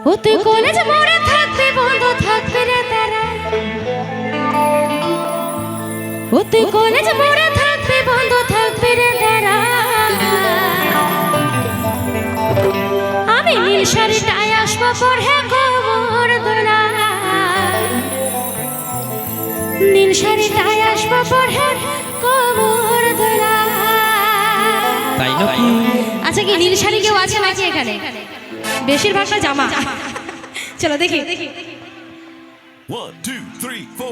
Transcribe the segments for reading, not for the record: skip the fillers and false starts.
ও তুই কলেজ মোড়ে থাকবি বন্ধু থাকবি রে তারা, ও তুই কলেজ মোড়ে থাকবি বন্ধু থাকবি রে তারা। আমি নীল শাড়িটায় আসবো পরে গোবর দোলা, নীল শাড়িটায় আসবো পরে গোবর দোলা। তাই নাকি? আচ্ছা কি নীল শাড়ি কেউ আছে নাকি এখানে? বেশিরভাগটা জামা। চলো দেখি। 1 2 3 4 ও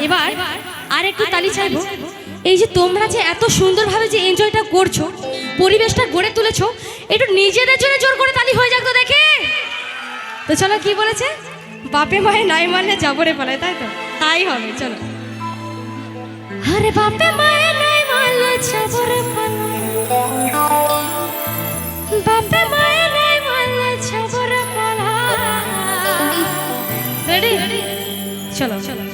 এবার আর একটু তালি চাইবো। এই যে তোমরা যে এত সুন্দরভাবে যে এনজয়টা করছো, পরিবেশটা গড়ে তুলেছো, একটু নিজেদের জন্য জোর করে তালি হয়ে যাক তো দেখে। তো চলো, কি বলেছে? বাপে মায়ে নাই মানলে যাবরে পালায়, তাই তো? তাই হবে, চলো। আরে বাপে মায়ে নাই মানলে যাবরে পালায়, বাপে মায়ে নাই মানলে যাবরে পালায়। রেডি? চলো চলো।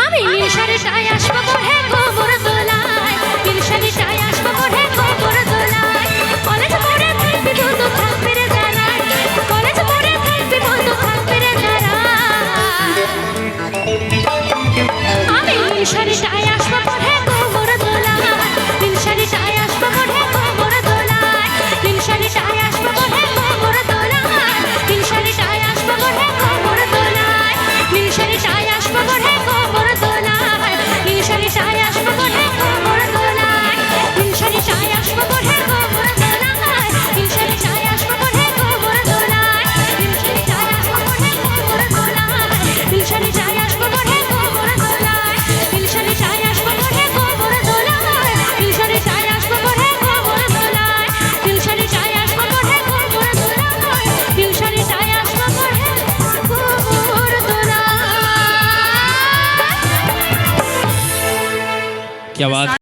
আমি নীলশাড়িটায় আসবো পরে কোমর দোলায়, নীলশাড়িটায় আসবো পরে কোমর দোলায়। কলেজ পড়ে থাকবি বন্ধু থাকবি রে দাঁড়ায়, কলেজ পড়ে থাকবি বন্ধু থাকবি রে দাঁড়ায়। আমি নীলশাড়িটায় আসবো পরে কোমর দোলায়, নীলশাড়িটায় আসবো পরে কোমর দোলায়, নীলশাড়িটায় আসবো পরে কোমর দোলায়, নীলশাড়িটায় আসবো পরে কোমর দোলায়, নীলশাড়িটায় আসবো পরে কোমর দোলায়, নীলশাড়িটায় আসবো পরে কোমর দোলায়, নীলশাড়িটায় আসবো পরে কোমর দোলায়, নীলশাড়িটায় আসবো পরে কোমর দোলায়, নীলশাড়িটায় আসবো পরে কোমর দোলায়, নীলশাড়িটায় আসবো পরে কোমর দোলায়, নীলশাড়িটায় আসবো পরে কোমর দোলায়, নীলশাড়িটায় আসবো পরে কোমর দোলায়, নীলশাড়িটায় আসবো পরে কোমর দোলায়, নীলশাড়িটায় আসবো পরে কোমর দোলায়। क्या बात